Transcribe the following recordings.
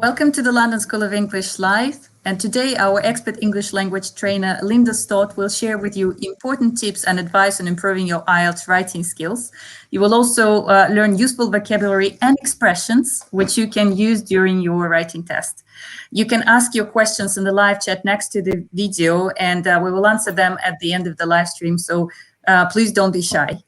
Welcome to the London School of English Live. And today our expert English language trainer, Linda Stott, will share with you important tips and advice on improving your IELTS writing skills. You will also learn useful vocabulary and expressions, which you can use during your writing test. You can ask your questions in the live chat next to the video, and we will answer them at the end of the live stream. So please don't be shy.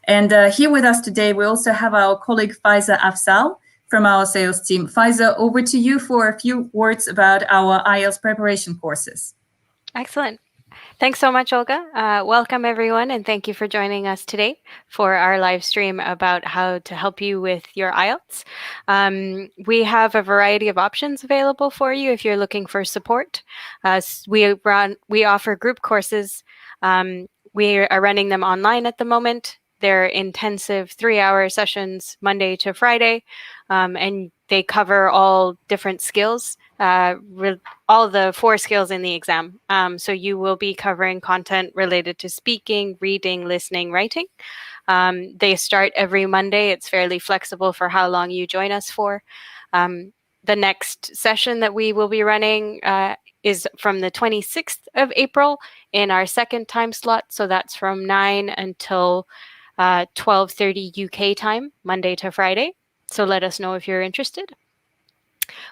And here with us today, we also have our colleague Faiza Afzal from our sales team. Faiza, over to you for a few words about our IELTS preparation courses. Excellent. Thanks so much, Olga. Welcome, everyone, and thank you for joining us today for our live stream about how to help you with your IELTS. We have a variety of options available for you if you're looking for support. We offer group courses. We are running them online at the moment. They're intensive 3-hour sessions Monday to Friday, and they cover all different skills, all the 4 skills in the exam. So you will be covering content related to speaking, reading, listening, writing. They start every Monday. It's fairly flexible for how long you join us for. The next session that we will be running is from the 26th of April in our second time slot. So that's from 9 until 12:30 UK time, Monday to Friday. So let us know if you're interested.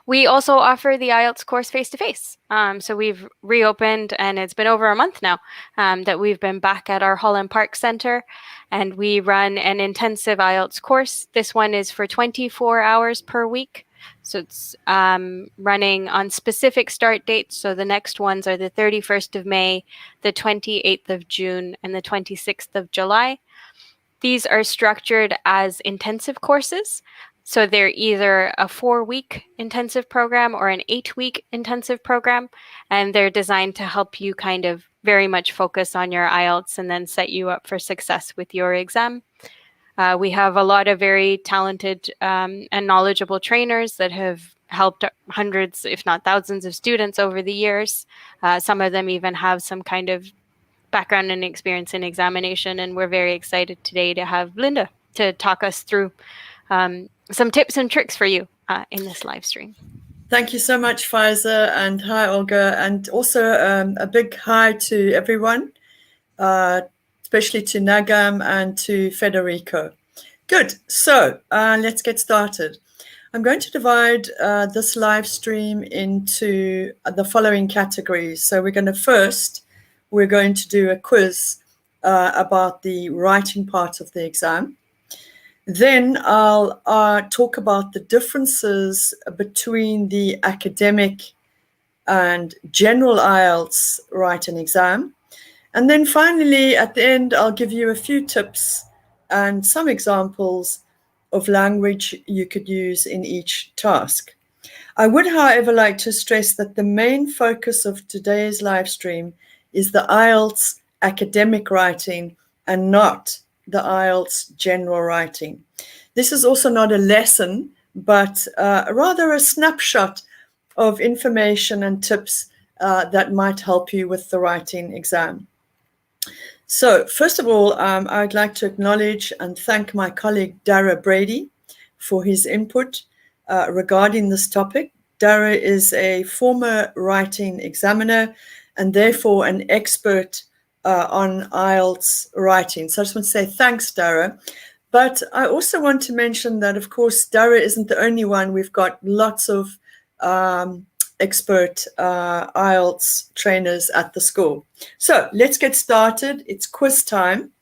We also offer the IELTS course face-to-face. So we've reopened, and it's been over a month now that we've been back at our Holland Park Center, and we run an intensive IELTS course. This one is for 24 hours per week. So it's running on specific start dates. So the next ones are the 31st of May, the 28th of June, and the 26th of July. These are structured as intensive courses. So they're either a 4-week intensive program or an 8-week intensive program, and they're designed to help you kind of very much focus on your IELTS and then set you up for success with your exam. We have a lot of very talented and knowledgeable trainers that have helped hundreds, if not thousands, of students over the years. Some of them even have some kind of background and experience in examination, and we're very excited today to have Linda to talk us through some tips and tricks for you in this live stream. Thank you so much, Faiza, and hi, Olga, and also a big hi to everyone, especially to Nagam and to Federico. Good, so let's get started. I'm going to divide this live stream into the following categories. So we're going to do a quiz about the writing part of the exam. Then I'll talk about the differences between the academic and general IELTS writing exam. And then finally, at the end, I'll give you a few tips and some examples of language you could use in each task. I would, however, like to stress that the main focus of today's live stream is the IELTS academic writing and not the IELTS general writing. This is also not a lesson, but rather a snapshot of information and tips that might help you with the writing exam. So first of all, I would like to acknowledge and thank my colleague Dara Brady for his input regarding this topic. Dara is a former writing examiner and therefore an expert on IELTS writing. So I just want to say thanks, Dara. But I also want to mention that, of course, Dara isn't the only one. We've got lots of expert IELTS trainers at the school. So let's get started. It's quiz time.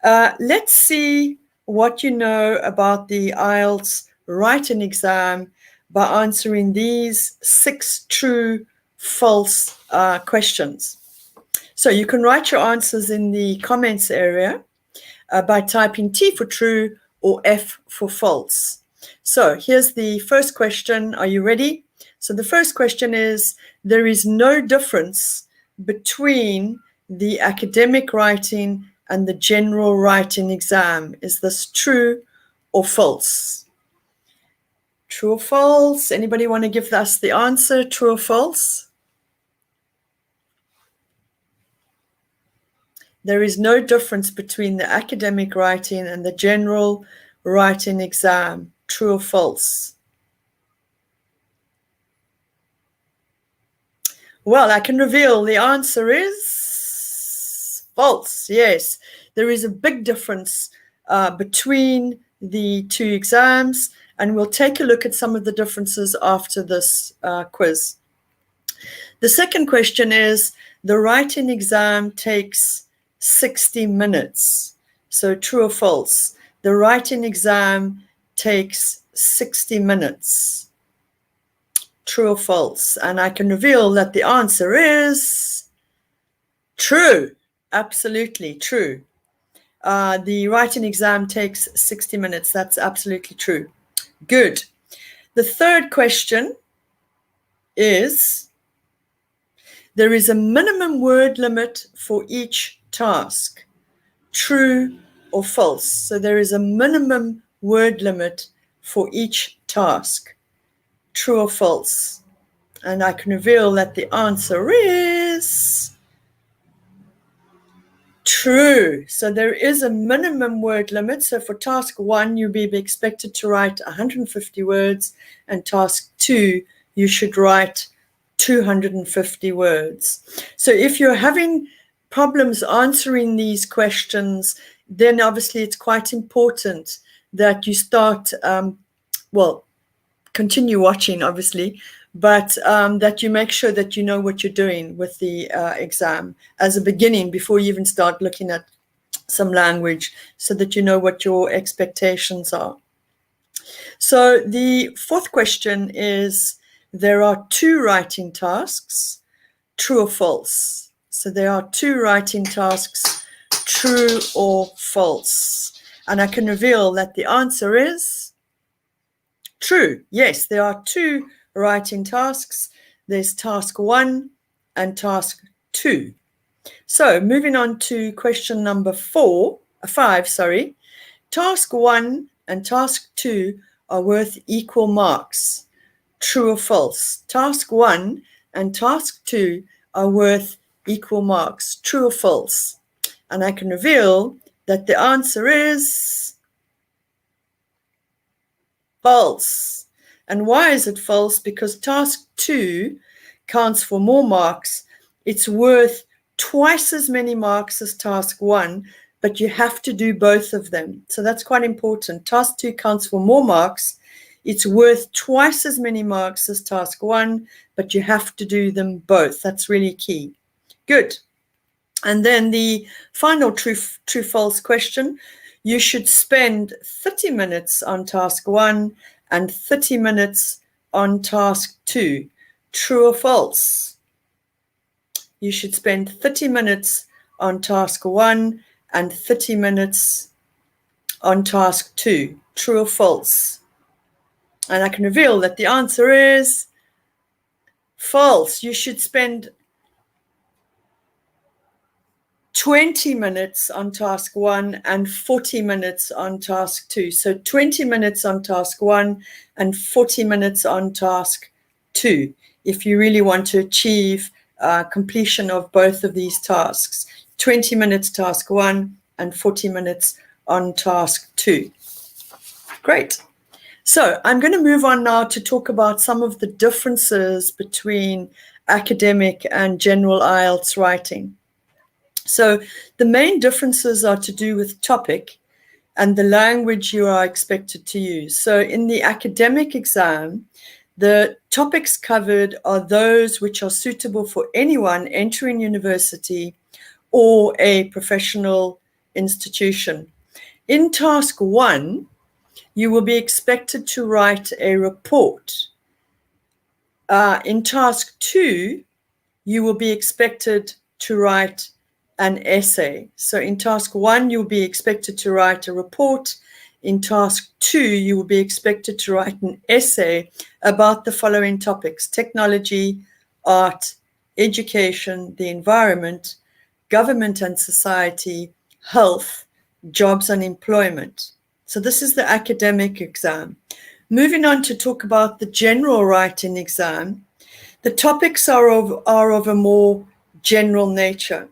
Let's see what you know about the IELTS writing exam by answering these 6 true, false questions. So you can write your answers in the comments area by typing T for true or F for false. So here's the first question. Are you ready? So the first question is, there is no difference between the academic writing and the general writing exam. Is this true or false? True or false? Anybody want to give us the answer, true or false? There is no difference between the academic writing and the general writing exam. True or false? Well, I can reveal the answer is false. Yes, there is a big difference between the two exams, and we'll take a look at some of the differences after this quiz. The second question is, the writing exam takes 60 minutes. So true or false? The writing exam takes 60 minutes. True or false? And I can reveal that the answer is true. Absolutely true. The writing exam takes 60 minutes. That's absolutely true. Good. The third question is, there is a minimum word limit for each task. True or false? So there is a minimum word limit for each task. True or false? And I can reveal that the answer is true. So there is a minimum word limit. So for task 1, you'll be expected to write 150 words, and task 2, you should write 250 words. So if you're having problems answering these questions, then obviously it's quite important that you start, continue watching, obviously, but that you make sure that you know what you're doing with the exam as a beginning before you even start looking at some language, so that you know what your expectations are. So the fourth question is, there are 2 writing tasks, true or false? So there are 2 writing tasks, true or false? And I can reveal that the answer is true. Yes, there are 2 writing tasks. There's task 1 and task 2. So moving on to question number 5. Task 1 and task 2 are worth equal marks. True or false? Task 1 and task 2 are worth equal marks. True or false? And I can reveal that the answer is false. And why is it false? Because task 2 counts for more marks. It's worth twice as many marks as task 1, but you have to do both of them. So that's quite important. Task 2 counts for more marks. It's worth twice as many marks as task 1, but you have to do them both. That's really key. Good. And then the final true-false question, you should spend 30 minutes on task 1 and 30 minutes on task 2. True or false? You should spend 30 minutes on task 1 and 30 minutes on task 2. True or false? And I can reveal that the answer is false. You should spend 20 minutes on task 1 and 40 minutes on task 2. So 20 minutes on task 1 and 40 minutes on task 2, if you really want to achieve completion of both of these tasks. 20 minutes task 1 and 40 minutes on task 2. Great. So I'm going to move on now to talk about some of the differences between academic and general IELTS writing. So the main differences are to do with topic and the language you are expected to use. So in the academic exam, the topics covered are those which are suitable for anyone entering university or a professional institution. In task 1, you will be expected to write a report. In task 2, you will be expected to write an essay. So in task 1, you'll be expected to write a report. In task 2, you will be expected to write an essay about the following topics: technology, art, education, the environment, government and society, health, jobs and employment. So this is the academic exam. Moving on to talk about the general writing exam, the topics are of a more general nature.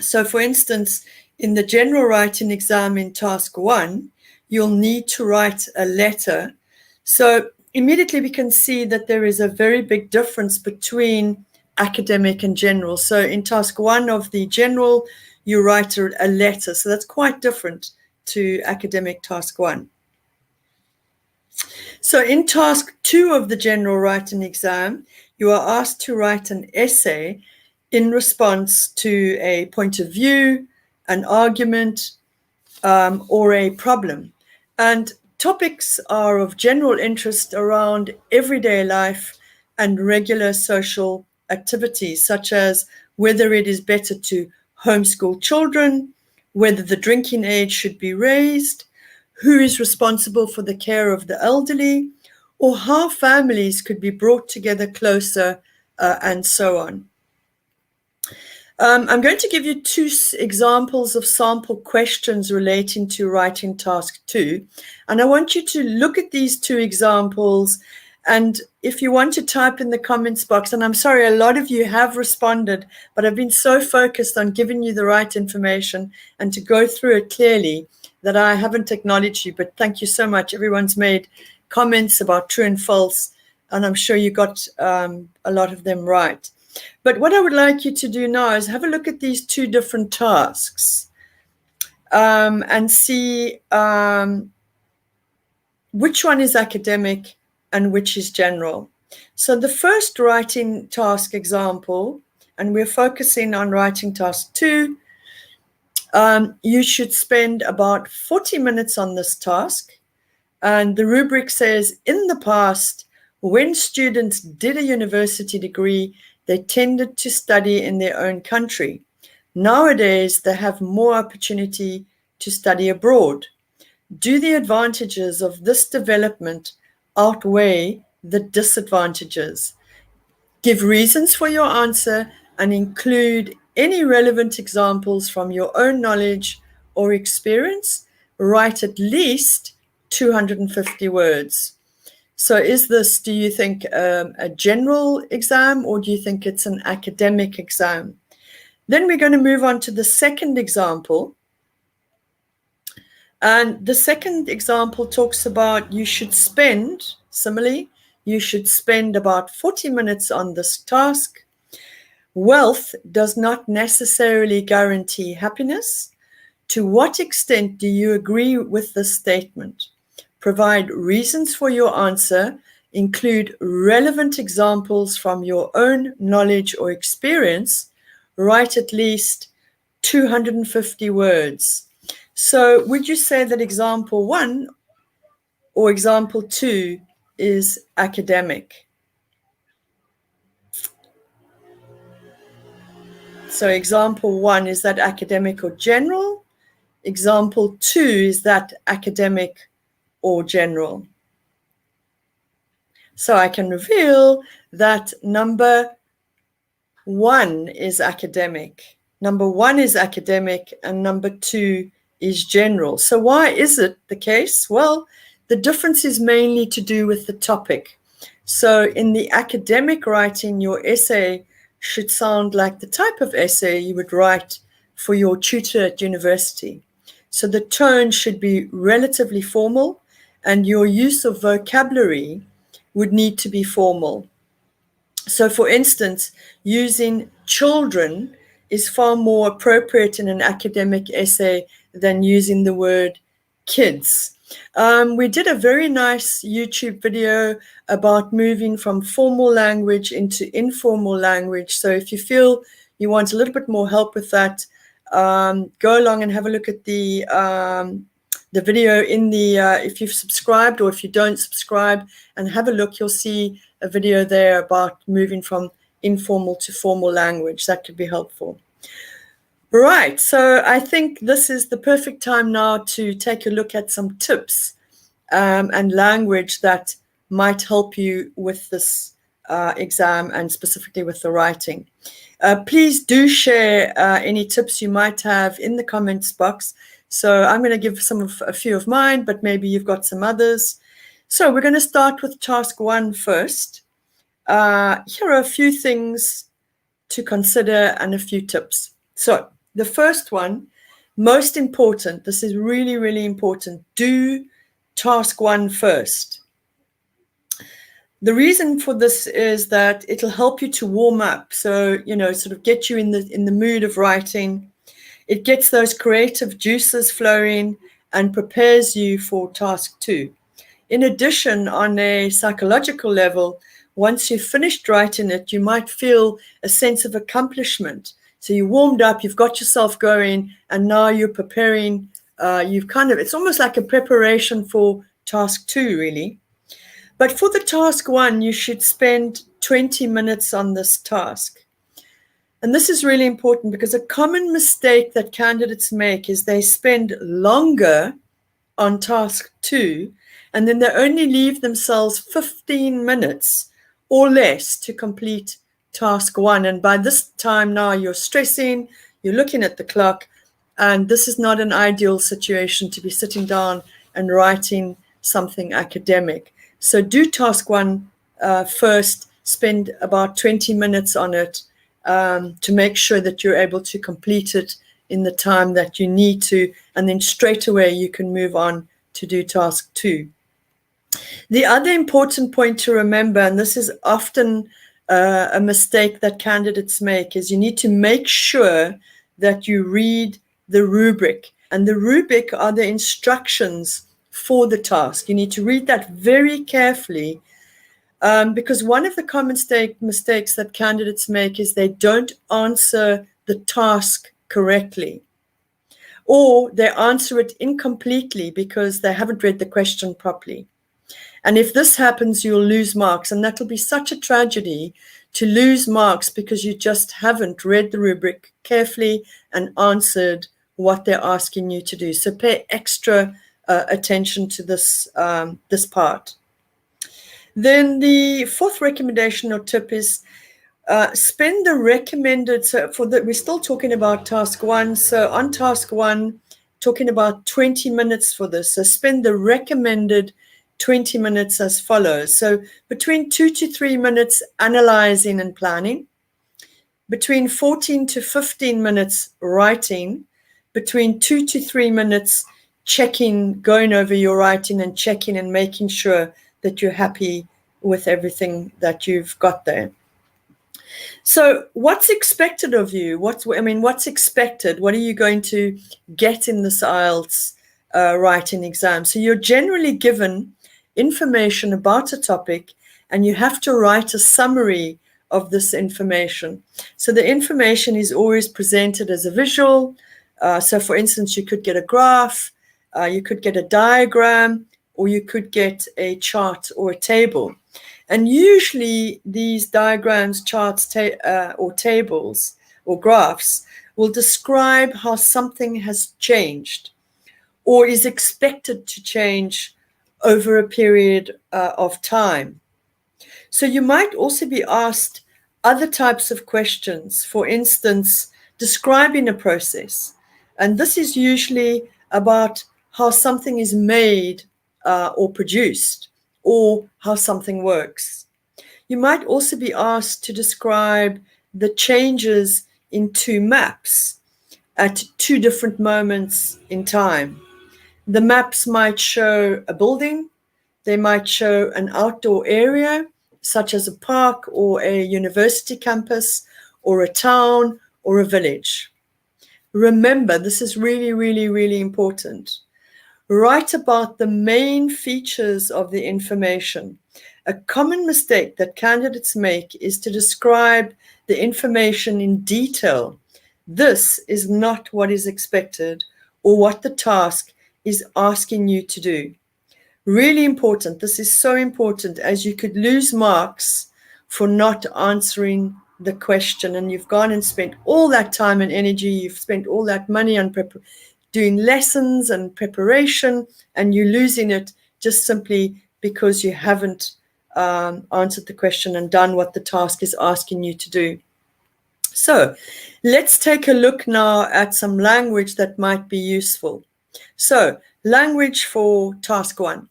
So for instance, in the general writing exam in task 1, you'll need to write a letter. So immediately we can see that there is a very big difference between academic and general. So in task 1 of the general, you write a letter. So that's quite different to academic task 1. So in task 2 of the general writing exam, you are asked to write an essay in response to a point of view, an argument, or a problem. And topics are of general interest around everyday life and regular social activities, such as whether it is better to homeschool children, whether the drinking age should be raised, who is responsible for the care of the elderly, or how families could be brought together closer, and so on. I'm going to give you 2 examples of sample questions relating to writing task 2. And I want you to look at these 2 examples. And if you want to type in the comments box, and I'm sorry, a lot of you have responded, but I've been so focused on giving you the right information and to go through it clearly that I haven't acknowledged you. But thank you so much. Everyone's made comments about true and false, and I'm sure you got a lot of them right. But what I would like you to do now is have a look at these 2 different tasks and see which one is academic and which is general. So the first writing task example, and we're focusing on writing task 2, you should spend about 40 minutes on this task. And the rubric says, in the past, when students did a university degree, they tended to study in their own country. Nowadays, they have more opportunity to study abroad. Do the advantages of this development outweigh the disadvantages? Give reasons for your answer and include any relevant examples from your own knowledge or experience. Write at least 250 words. So is this, do you think, a general exam, or do you think it's an academic exam? Then we're going to move on to the second example. And the second example talks about you should spend, similarly, you should spend about 40 minutes on this task. Wealth does not necessarily guarantee happiness. To what extent do you agree with this statement? Provide reasons for your answer. Include relevant examples from your own knowledge or experience. Write at least 250 words. So would you say that example 1 or example 2 is academic? So example 1, is that academic or general? Example 2, is that academic or general? So I can reveal that number 1 is academic. Number 1 is academic and number 2 is general. So why is it the case? Well, the difference is mainly to do with the topic. So in the academic writing, your essay should sound like the type of essay you would write for your tutor at university. So the tone should be relatively formal, and your use of vocabulary would need to be formal. So for instance, using children is far more appropriate in an academic essay than using the word kids. We did a very nice YouTube video about moving from formal language into informal language. So if you feel you want a little bit more help with that, go along and have a look at the video in the, if you've subscribed, or if you don't subscribe and have a look, you'll see a video there about moving from informal to formal language. That could be helpful. Right, so I think this is the perfect time now to take a look at some tips and language that might help you with this exam, and specifically with the writing. Please do share any tips you might have in the comments box. So I'm going to give a few of mine, but maybe you've got some others. So we're going to start with task 1 first. Here are a few things to consider and a few tips. So the first one, most important, this is really, really important. Do task 1 first. The reason for this is that it'll help you to warm up. So, sort of get you in the mood of writing. It gets those creative juices flowing and prepares you for task 2. In addition, on a psychological level, once you've finished writing it, you might feel a sense of accomplishment. So you warmed up, you've got yourself going, and now you're preparing. It's almost like a preparation for task 2, really. But for the task 1, you should spend 20 minutes on this task. And this is really important because a common mistake that candidates make is they spend longer on task 2, and then they only leave themselves 15 minutes or less to complete task 1. And by this time now you're stressing, you're looking at the clock, and this is not an ideal situation to be sitting down and writing something academic. So do task 1 first, spend about 20 minutes on it to make sure that you're able to complete it in the time that you need to, and then straight away you can move on to do task 2. The other important point to remember, and this is often a mistake that candidates make, is you need to make sure that you read the rubric. And the rubric are the instructions for the task. You need to read that very carefully because one of the common mistakes that candidates make is they don't answer the task correctly, or they answer it incompletely because they haven't read the question properly. And if this happens, you'll lose marks, and that'll be such a tragedy to lose marks because you just haven't read the rubric carefully and answered what they're asking you to do. So pay extra attention to this part. Then the fourth recommendation or tip is spend the recommended, we're still talking about task 1. So on task 1, talking about 20 minutes for this. So spend the recommended 20 minutes as follows. So between 2 to 3 minutes analyzing and planning, between 14 to 15 minutes writing, between 2 to 3 minutes checking, going over your writing and checking and making sure that you're happy with everything that you've got there. So what's expected of you? What's expected? What are you going to get in this IELTS writing exam? So you're generally given information about a topic, and you have to write a summary of this information. So the information is always presented as a visual. So for instance, you could get a graph, you could get a diagram, or you could get a chart or a table. And usually these diagrams, charts, or tables or graphs will describe how something has changed or is expected to change over a period of time. So you might also be asked other types of questions, for instance, describing a process. And this is usually about how something is made or produced, or how something works. You might also be asked to describe the changes in 2 maps at 2 different moments in time. The maps might show a building, they might show an outdoor area, such as a park or a university campus, or a town or a village. Remember, this is really, really, really important. Write about the main features of the information. A common mistake that candidates make is to describe the information in detail. This is not what is expected or what the task is asking you to do. Really important. This is so important, as you could lose marks for not answering the question, and you've gone and spent all that time and energy, you've spent all that money on doing lessons and preparation, and you're losing it just simply because you haven't answered the question and done what the task is asking you to do. So let's take a look now at some language that might be useful. So language for task 1.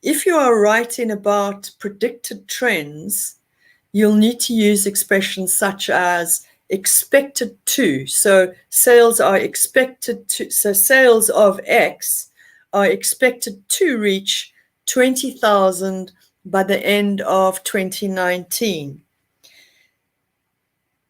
If you are writing about predicted trends, you'll need to use expressions such as expected to. So sales are expected to, so sales of X are expected to reach 20,000 by the end of 2019.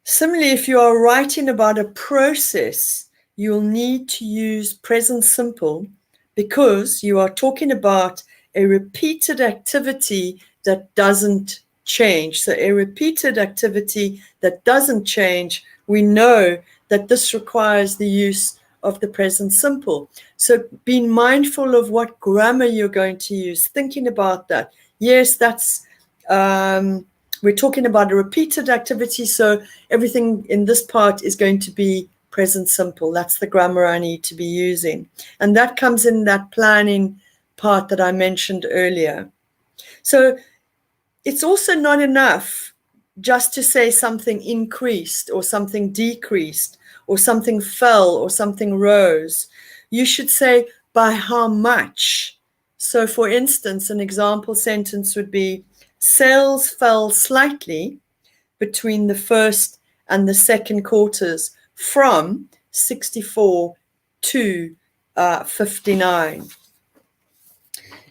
Similarly, if you are writing about a process, you'll need to use present simple because you are talking about a repeated activity that doesn't change. So a repeated activity that doesn't change, we know that this requires the use of the present simple. So being mindful of what grammar you're going to use, thinking about that. Yes, that's we're talking about a repeated activity, so everything in this part is going to be present simple. That's the grammar I need to be using. And that comes in that planning part that I mentioned earlier. So it's also not enough just to say something increased or something decreased or something fell or something rose. You should say by how much. So for instance, an example sentence would be, sales fell slightly between the first and the second quarters from 64 to 59.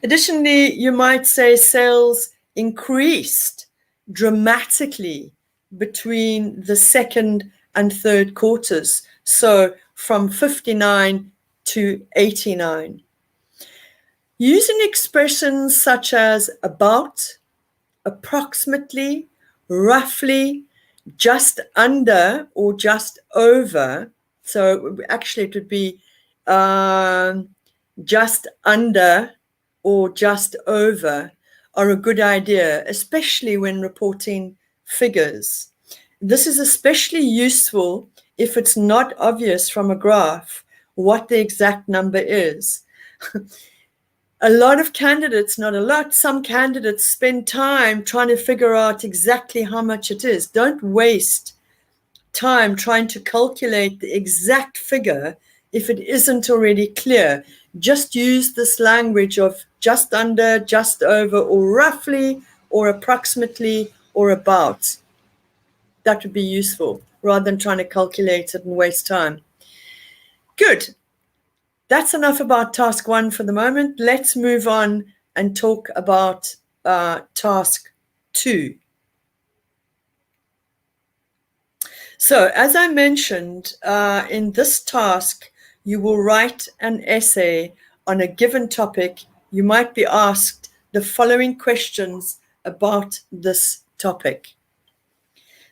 Additionally, you might say sales increased dramatically between the second and third quarters. So from 59 to 89. Using expressions such as about, approximately, roughly, just under or just over. So actually it would be just under or just over are a good idea, especially when reporting figures. This is especially useful if it's not obvious from a graph what the exact number is. A lot of candidates, not a lot, some candidates spend time trying to figure out exactly how much it is. Don't waste time trying to calculate the exact figure if it isn't already clear. Just use this language of just under, just over, or roughly, or approximately, or about. That would be useful rather than trying to calculate it and waste time. Good. That's enough about task 1 for the moment. Let's move on and talk about task 2. So as I mentioned, in this task, you will write an essay on a given topic. You might be asked the following questions about this topic.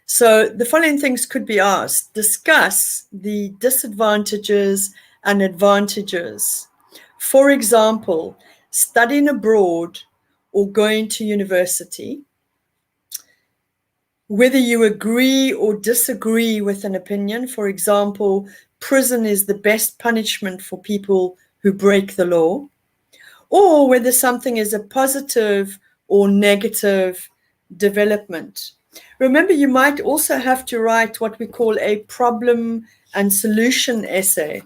So the following things could be asked. Discuss the disadvantages and advantages. For example, studying abroad or going to university. Whether you agree or disagree with an opinion. For example, prison is the best punishment for people who break the law. Or whether something is a positive or negative development. Remember, you might also have to write what we call a problem and solution essay.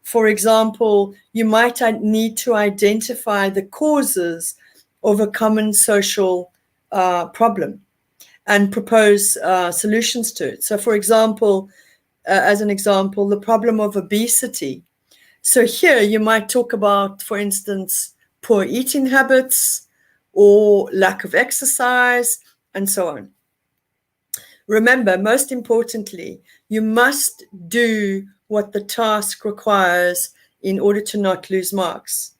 For example, you might need to identify the causes of a common social problem and propose solutions to it. So for example, as an example, the problem of obesity. So here you might talk about, for instance, poor eating habits or lack of exercise and so on. Remember, most importantly, you must do what the task requires in order to not lose marks.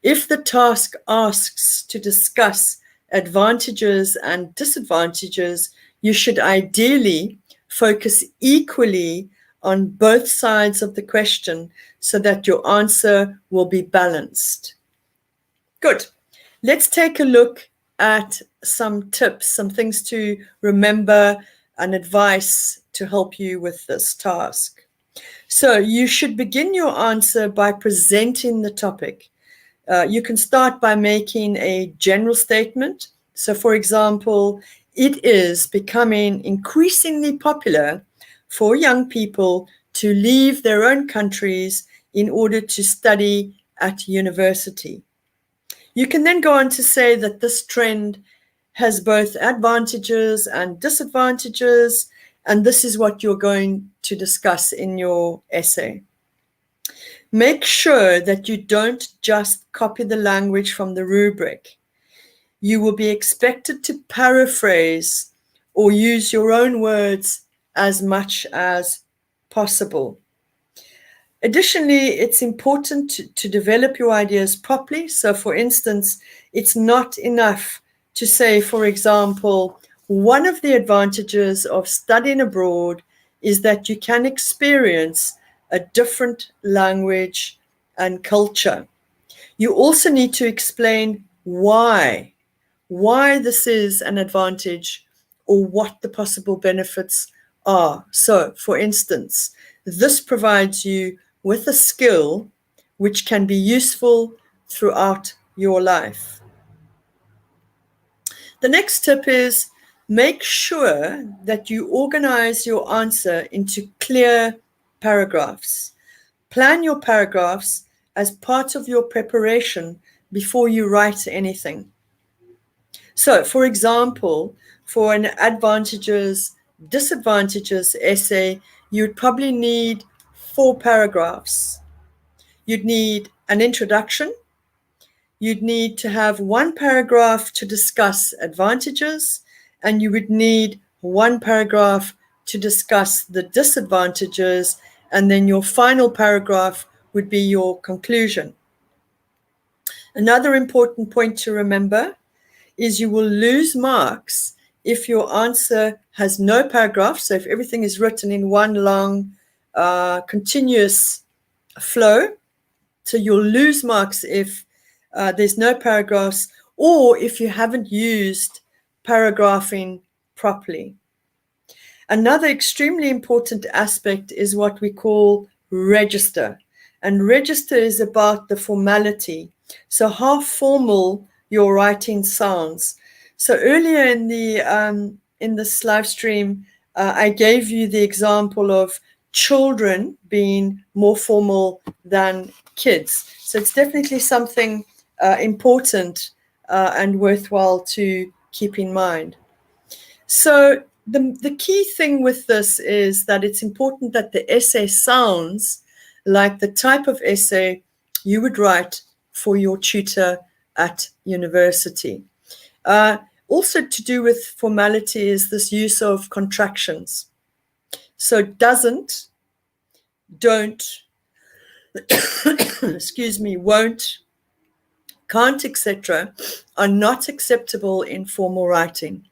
If the task asks to discuss advantages and disadvantages, you should ideally focus equally on both sides of the question so that your answer will be balanced. Good. Let's take a look at some tips, some things to remember and advice to help you with this task. So you should begin your answer by presenting the topic. You can start by making a general statement. So for example, it is becoming increasingly popular for young people to leave their own countries in order to study at university. You can then go on to say that this trend has both advantages and disadvantages, and this is what you're going to discuss in your essay. Make sure that you don't just copy the language from the rubric. you will be expected to paraphrase or use your own words as much as possible. Additionally, it's important to develop your ideas properly. So, for instance, it's not enough to say, for example, one of the advantages of studying abroad is that you can experience a different language and culture. You also need to explain why this is an advantage or what the possible benefits are. So, for instance, this provides you with a skill which can be useful throughout your life. The next tip is make sure that you organize your answer into clear paragraphs. Plan your paragraphs as part of your preparation before you write anything. So, for example, for an advantages, disadvantages essay, you'd probably need 4 paragraphs. You'd need an introduction. You'd need to have 1 paragraph to discuss advantages, and you would need 1 paragraph to discuss the disadvantages, and then your final paragraph would be your conclusion. Another important point to remember is you will lose marks if your answer has no paragraphs. So if everything is written in one long, continuous flow, so you'll lose marks if there's no paragraphs or if you haven't used paragraphing properly. Another extremely important aspect is what we call register. And register is about the formality. So how formal your writing sounds. So earlier in this live stream, I gave you the example of children being more formal than kids. So it's definitely something important and worthwhile to keep in mind. So the key thing with this is that it's important that the essay sounds like the type of essay you would write for your tutor at university. Also to do with formality is this use of contractions. So doesn't, don't, excuse me, won't, can't, etc. are not acceptable in formal writing.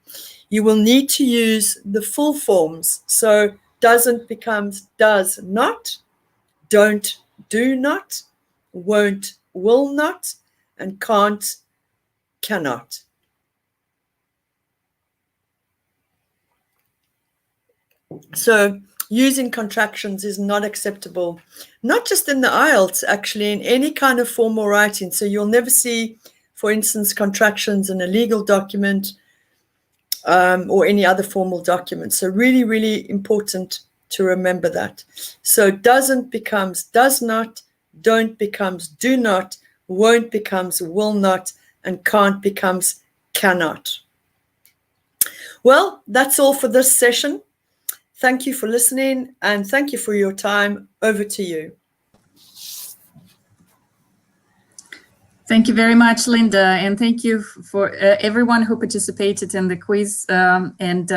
You will need to use the full forms. So doesn't becomes does not, don't, do not, won't, will not, and can't, cannot. So using contractions is not acceptable, not just in the IELTS, actually, in any kind of formal writing. So you'll never see, for instance, contractions in a legal document or any other formal document. So really, really important to remember that. So doesn't becomes does not, don't becomes do not, won't becomes will not, and can't becomes cannot. Well, that's all for this session. Thank you for listening and thank you for your time. Over to you. Thank you very much, Linda, and thank you for everyone who participated in the quiz and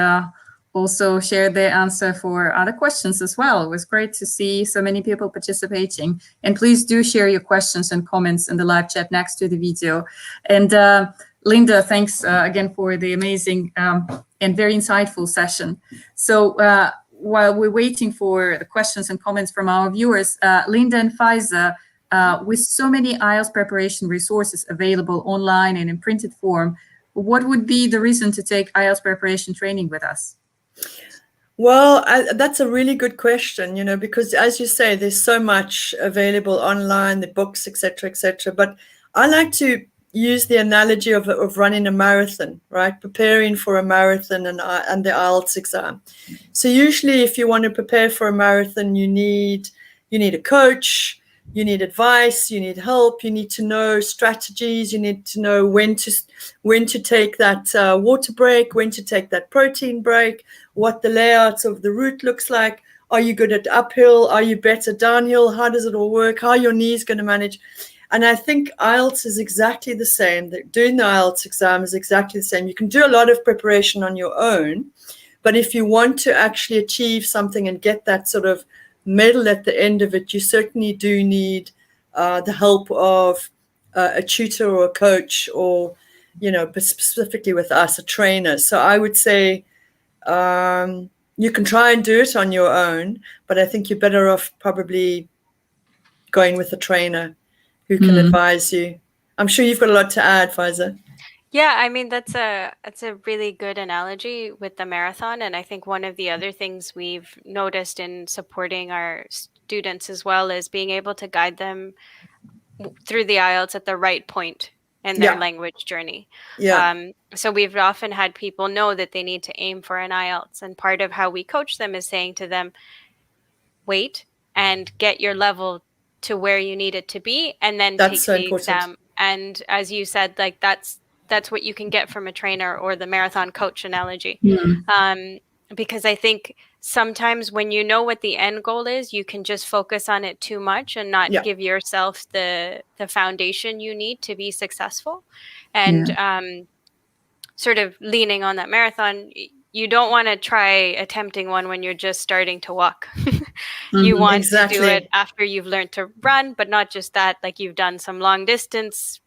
also shared their answer for other questions as well. It was great to see so many people participating. And please do share your questions and comments in the live chat next to the video. And Linda, thanks again for the amazing and very insightful session. So while we're waiting for the questions and comments from our viewers, Linda and Faiza, with so many IELTS preparation resources available online and in printed form, what would be the reason to take IELTS preparation training with us? Well, that's a really good question, because as you say, there's so much available online, the books, etc., etc. But I like to use the analogy of running a marathon, right? Preparing for a marathon and the IELTS exam. So usually if you want to prepare for a marathon, you need a coach, you need advice, you need help, you need to know strategies, you need to know when to take that water break, when to take that protein break, what the layout of the route looks like. Are you good at uphill? Are you better downhill? How does it all work? How are your knees going to manage? And I think IELTS is exactly the same. Doing the IELTS exam is exactly the same. You can do a lot of preparation on your own, but if you want to actually achieve something and get that sort of medal at the end of it, you certainly do need the help of a tutor or a coach, or, but specifically with us, a trainer. So I would say you can try and do it on your own, but I think you're better off probably going with a trainer who can advise you. I'm sure you've got a lot to add, Faiza. Yeah, I mean that's a really good analogy with the marathon, and I think one of the other things we've noticed in supporting our students as well is being able to guide them through the IELTS at the right point in their language journey. Yeah. So we've often had people know that they need to aim for an IELTS, and part of how we coach them is saying to them, wait and get your level to where you need it to be, and then That's take so the important. exam. And as you said, like that's what you can get from a trainer, or the marathon coach analogy. Because I think sometimes when you know what the end goal is, you can just focus on it too much and not give yourself the foundation you need to be successful. And sort of leaning on that marathon, you don't want to try attempting one when you're just starting to walk. You want to do it after you've learned to run, but not just that, like you've done some long distance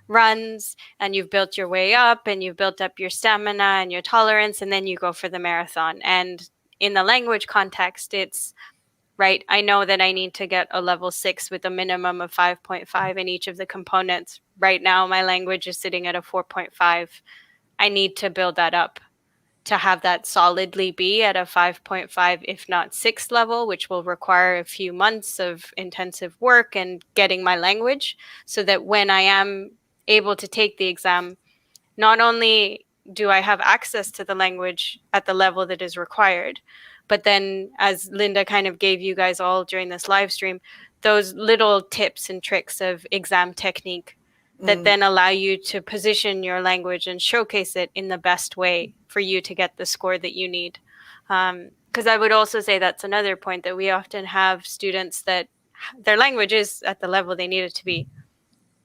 runs and you've built your way up and you've built up your stamina and your tolerance, and then you go for the marathon. And in the language context, it's right. I know that I need to get a level 6 with a minimum of 5.5 in each of the components. Right now, my language is sitting at a 4.5. I need to build that up to have that solidly be at a 5.5, if not 6 level, which will require a few months of intensive work and getting my language, so that when I am able to take the exam, not only do I have access to the language at the level that is required, but then, as Linda kind of gave you guys all during this live stream, those little tips and tricks of exam technique that then allow you to position your language and showcase it in the best way for you to get the score that you need. Because I would also say that's another point, that we often have students that their language is at the level they need it to be,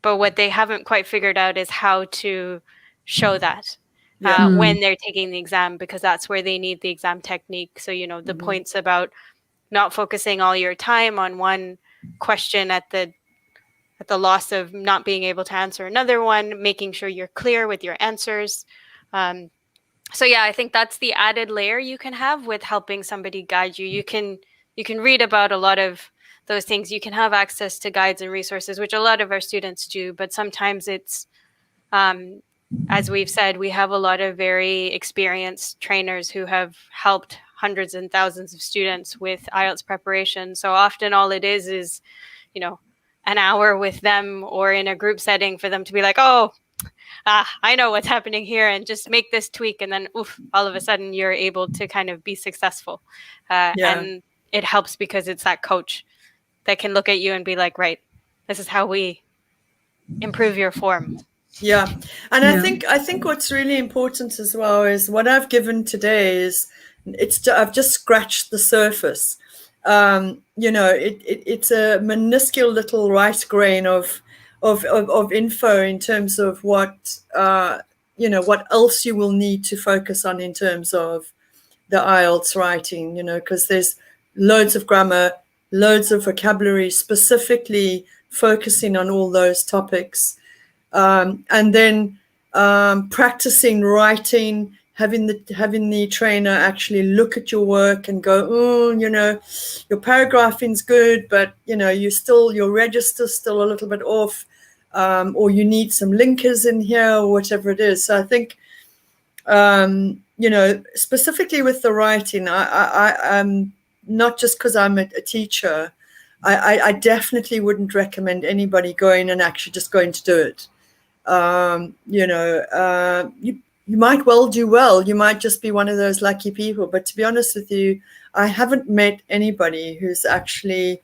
but what they haven't quite figured out is how to show that when they're taking the exam, because that's where they need the exam technique. So, the points about not focusing all your time on one question at the loss of not being able to answer another one, making sure you're clear with your answers. So yeah, I think that's the added layer you can have with helping somebody guide you. You can read about a lot of those things. You can have access to guides and resources, which a lot of our students do, but sometimes it's, as we've said, we have a lot of very experienced trainers who have helped hundreds and thousands of students with IELTS preparation. So often all it is, an hour with them or in a group setting for them to be like, oh, I know what's happening here, and just make this tweak. And then all of a sudden you're able to kind of be successful. And it helps because it's that coach that can look at you and be like, right, this is how we improve your form. Yeah. And I think what's really important as well is what I've given today is I've just scratched the surface. It's a minuscule little rice grain of info in terms of what what else you will need to focus on in terms of the IELTS writing, because there's loads of grammar, loads of vocabulary, specifically focusing on all those topics. And then practicing writing, having the trainer actually look at your work and go, your paragraphing's good, but your register's still a little bit off, or you need some linkers in here, or whatever it is. So I think, specifically with the writing, I'm not just because I'm a teacher, I definitely wouldn't recommend anybody going and actually just going to do it. You might well do well. You might just be one of those lucky people. But to be honest with you, I haven't met anybody who's actually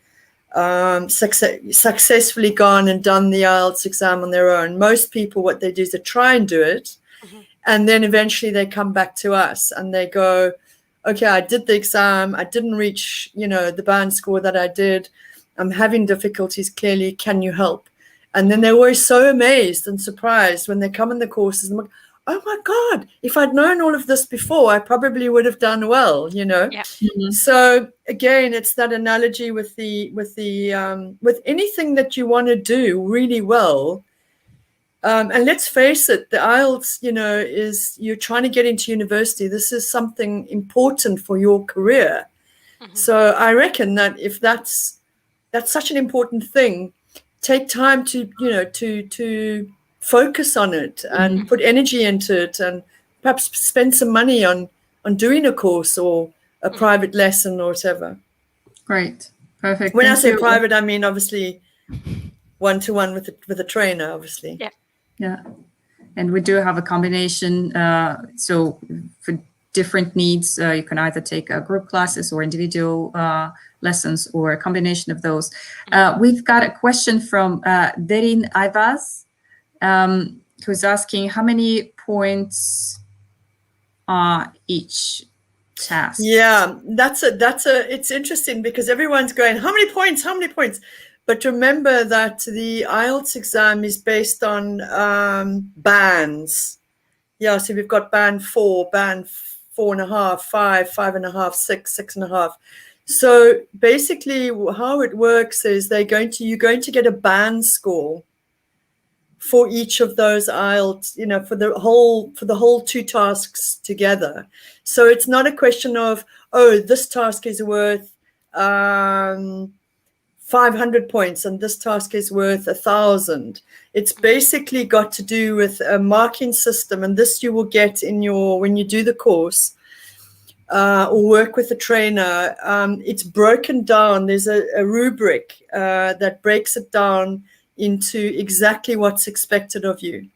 successfully gone and done the IELTS exam on their own. Most people, what they do is they try and do it, and then eventually they come back to us and they go, okay, I did the exam. I didn't reach, the band score that I did. I'm having difficulties, clearly. Can you help? And then they're always so amazed and surprised when they come in the courses. And I'm like, oh my God, if I'd known all of this before, I probably would have done well, you know? Yeah. Mhm. So again, it's that analogy with anything that you want to do really well. And let's face it, the IELTS, you know, is you're trying to get into university. This is something important for your career. So I reckon that if that's such an important thing, take time to, you know, to focus on it and put energy into it, and perhaps spend some money on doing a course or a private lesson or whatever. Great. Perfect. When I Thank say you. private, I mean obviously one-to-one with a trainer, obviously. Yeah. Yeah. And we do have a combination. So for different needs, you can either take group classes or individual lessons, or a combination of those. We've got a question from Derin Ayvaz, who's asking how many points are each task? Yeah, it's interesting because everyone's going, how many points? How many points? But remember that the IELTS exam is based on bands. Yeah, so we've got band 4, band 4.5, 5, 5.5, 6, 6.5. So basically how it works is you're going to get a band score for each of those IELTS, you know, for the whole 2 tasks together. So it's not a question of, oh, this task is worth 500 points and this task is worth 1,000. It's basically got to do with a marking system, and this you will get when you do the course or work with a trainer. It's broken down. There's a rubric that breaks it down into exactly what's expected of you.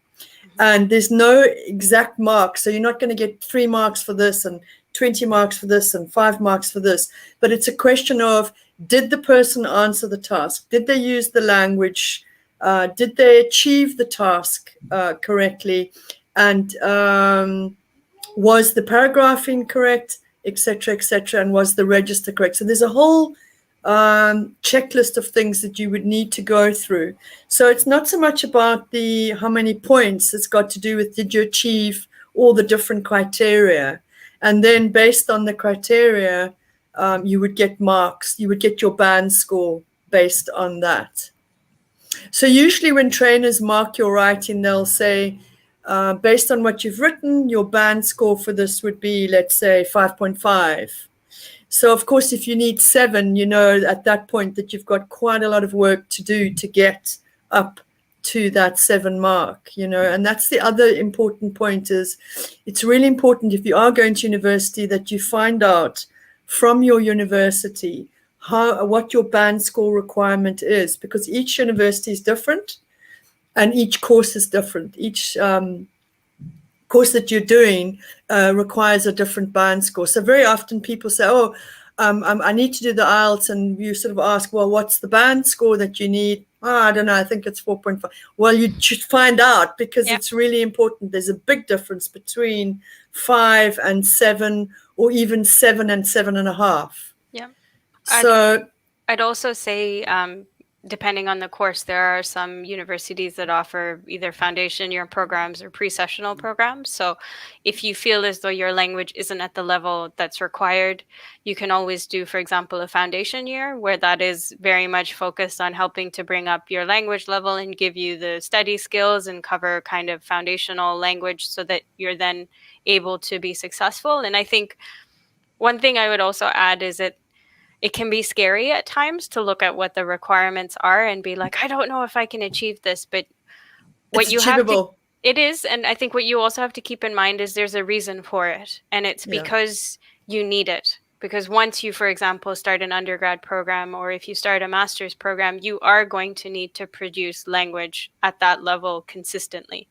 And there's no exact mark. So you're not going to get 3 marks for this and 20 marks for this and 5 marks for this. But it's a question of, did the person answer the task? Did they use the language? Did they achieve the task correctly? And was the paragraphing correct, etc., etc., and was the register correct? So there's a whole checklist of things that you would need to go through. So it's not so much about how many points. It's got to do with, did you achieve all the different criteria? And then based on the criteria, you would get marks. You would get your band score based on that. So usually when trainers mark your writing, they'll say, based on what you've written, your band score for this would be, let's say, 5.5. So, of course, if you need 7, you know at that point that you've got quite a lot of work to do to get up to that 7 mark, you know. And that's the other important point, is it's really important if you are going to university that you find out from your university what your band score requirement is, because each university is different and each course is different. Each course that you're doing requires a different band score. So very often people say, oh, I need to do the IELTS, and you sort of ask, well, what's the band score that you need? Oh, I don't know, I think it's 4.5. Well, you should find out, because it's really important. There's a big difference between 5 and 7, or even 7 and 7.5. Yeah. So I'd also say, depending on the course, there are some universities that offer either foundation year programs or pre-sessional programs. So if you feel as though your language isn't at the level that's required, you can always do, for example, a foundation year, where that is very much focused on helping to bring up your language level and give you the study skills and cover kind of foundational language, so that you're then able to be successful. And I think one thing I would also add is that it can be scary at times to look at what the requirements are and be like, I don't know if I can achieve this. But what it's you achievable. have to, it is. And I think what you also have to keep in mind is there's a reason for it. And it's because you need it. Because once you, for example, start an undergrad program, or if you start a master's program, you are going to need to produce language at that level consistently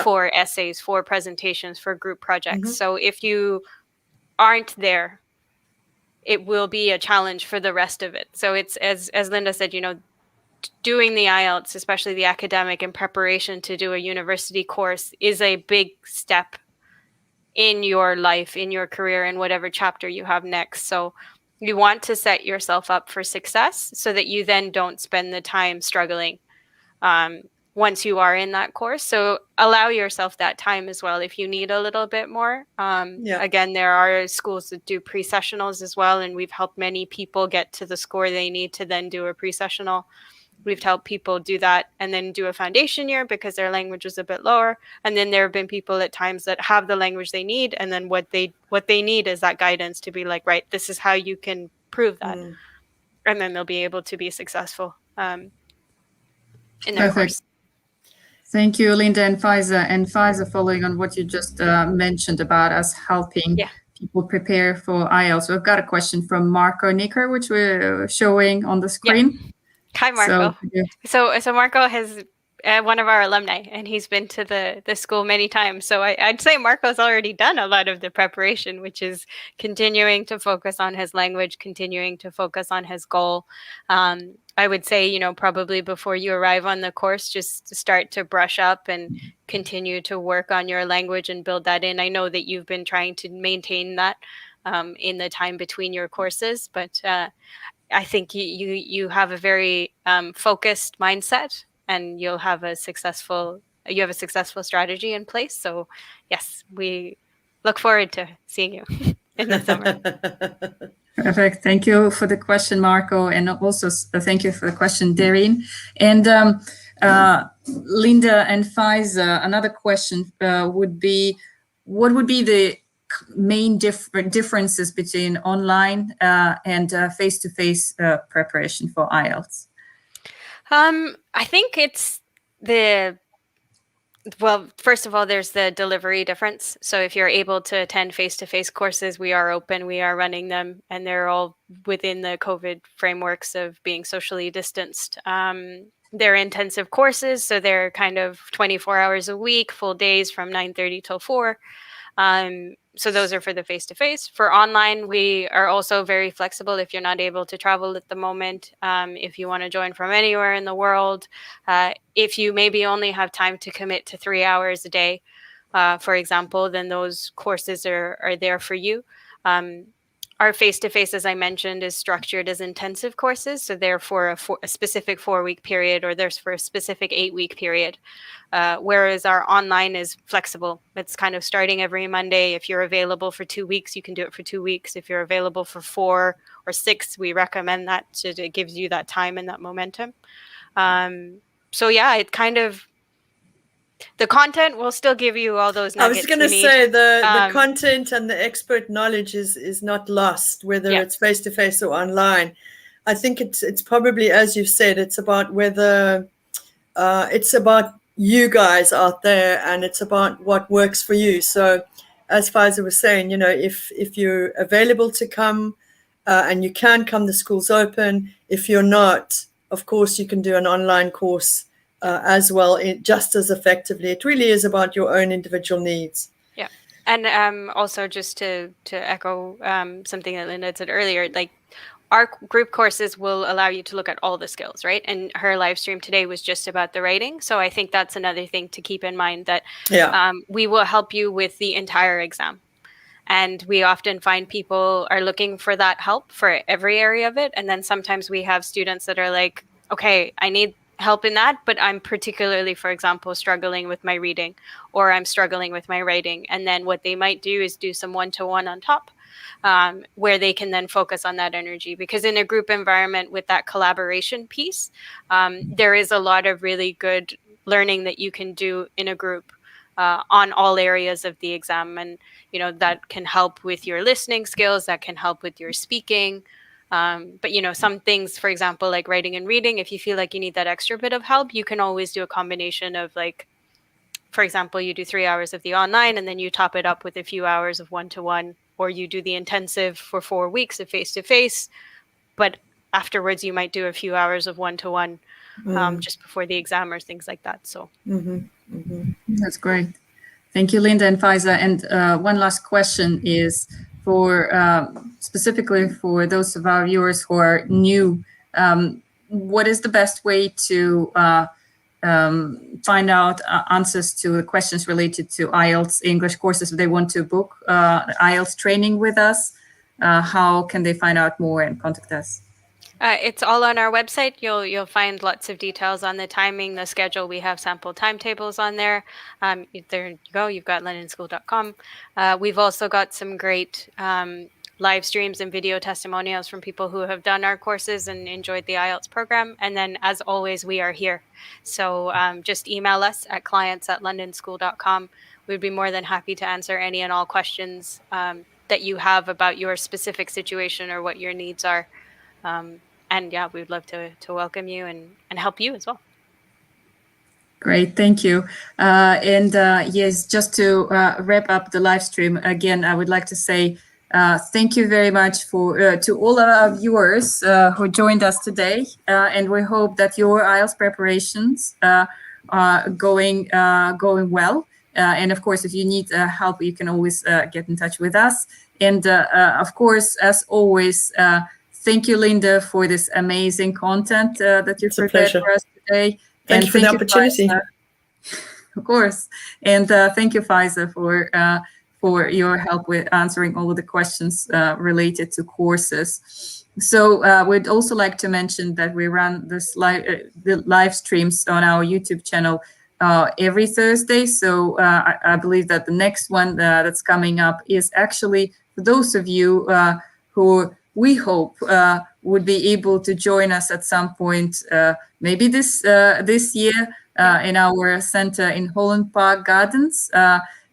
for essays, for presentations, for group projects. So if you aren't there, it will be a challenge for the rest of it. So it's, as Linda said, you know, doing the IELTS, especially the academic in preparation to do a university course, is a big step in your life, in your career, in whatever chapter you have next. So you want to set yourself up for success so that you then don't spend the time struggling once you are in that course. So allow yourself that time as well if you need a little bit more. Again, there are schools that do pre-sessionals as well, and we've helped many people get to the score they need to then do a pre-sessional. We've helped people do that and then do a foundation year because their language was a bit lower. And then there have been people at times that have the language they need, and then what they need is that guidance to be like, right, this is how you can prove that. And then they'll be able to be successful in their course. Thank you, Linda and Faiza. And Faiza, following on what you just mentioned about us helping people prepare for IELTS, we've got a question from Marco Nicker, which we're showing on the screen. Yeah. Hi, Marco. So Marco has one of our alumni, and he's been to the school many times. So I'd say Marco's already done a lot of the preparation, which is continuing to focus on his language, continuing to focus on his goal. I would say, probably before you arrive on the course, just start to brush up and continue to work on your language and build that in. I know that you've been trying to maintain that in the time between your courses, but I think you have a very focused mindset, and you have a successful strategy in place. So yes, we look forward to seeing you in the summer. Perfect. Thank you for the question, Marco, and also thank you for the question, Darren. And Linda and Faiza, another question would be, what would be the main differences between online and face-to-face preparation for IELTS? I think it's first of all, there's the delivery difference. So if you're able to attend face-to-face courses, we are open, we are running them, and they're all within the COVID frameworks of being socially distanced. They're intensive courses, so they're kind of 24 hours a week, full days from 9:30 till 4. So those are for the face-to-face. For online, we are also very flexible if you're not able to travel at the moment. If you want to join from anywhere in the world, if you maybe only have time to commit to 3 hours a day, for example, then those courses are there for you. Our face-to-face, as I mentioned, is structured as intensive courses. So they're for a specific 4-week period, or there's for a specific 8-week period. Whereas our online is flexible. It's kind of starting every Monday. If you're available for 2 weeks, you can do it for 2 weeks. If you're available for 4 or 6, we recommend that. So it gives you that time and that momentum. So yeah, it kind of, the content will still give you all those nuggets. I was going to say the content and the expert knowledge is not lost, whether it's face-to-face or online. I think it's probably, as you've said, it's about whether it's about you guys out there, and it's about what works for you. So as Faiza was saying, if you're available to come and you can come, the school's open. If you're not, of course, you can do an online course as well, just as effectively. It really is about your own individual needs. Yeah. And also just to echo something that Linda said earlier, like our group courses will allow you to look at all the skills, right? And her live stream today was just about the writing. So I think that's another thing to keep in mind, that we will help you with the entire exam. And we often find people are looking for that help for every area of it. And then sometimes we have students that are like, okay, I need help in that, but I'm particularly, for example, struggling with my reading, or I'm struggling with my writing. And then what they might do is do some one-to-one on top, where they can then focus on that energy. Because in a group environment with that collaboration piece, there is a lot of really good learning that you can do in a group on all areas of the exam. And, that can help with your listening skills, that can help with your speaking. But, some things, for example, like writing and reading, if you feel like you need that extra bit of help, you can always do a combination of, like, for example, you do 3 hours of the online and then you top it up with a few hours of one-to-one, or you do the intensive for 4 weeks of face-to-face, but afterwards you might do a few hours of one-to-one just before the exam or things like that. So That's great. Thank you, Linda and Faiza. And one last question is for specifically for those of our viewers who are new. What is the best way to find out answers to the questions related to IELTS English courses if they want to book IELTS training with us? How can they find out more and contact us? It's all on our website. You'll find lots of details on the timing, the schedule. We have sample timetables on there. There you go. You've got londonschool.com. We've also got some great live streams and video testimonials from people who have done our courses and enjoyed the IELTS program. And then, as always, we are here. So just email us at clients@londonschool.com. We'd be more than happy to answer any and all questions that you have about your specific situation or what your needs are. And yeah, we would love to welcome you and help you as well. Great, thank you. Yes, just to wrap up the live stream, again, I would like to say thank you very much for to all of our viewers who joined us today. And we hope that your IELTS preparations are going well. And of course, if you need help, you can always get in touch with us. And of course, as always, thank you, Linda, for this amazing content that you've prepared for us today. Thank you for the opportunity. Of course. And thank you, Faiza, for your help with answering all of the questions related to courses. So we'd also like to mention that we run this the live streams on our YouTube channel every Thursday. So I believe that the next one that's coming up is actually for those of you who we hope would be able to join us at some point, maybe this year in our center in Holland Park Gardens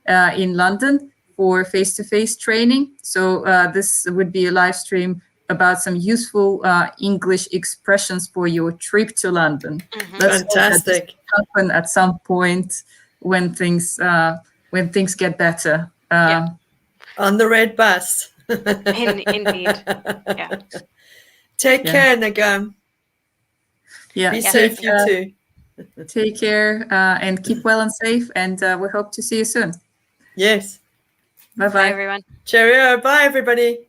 in London for face-to-face training. So this would be a live stream about some useful English expressions for your trip to London. Mm-hmm. Fantastic. Happen at some point when things get better. On the red bus. Indeed. Yeah. Take care, Nagam. Yeah. Be safe, you too. Take care and keep well and safe. And we hope to see you soon. Yes. Bye-bye. Bye, everyone. Cheerio. Bye, everybody.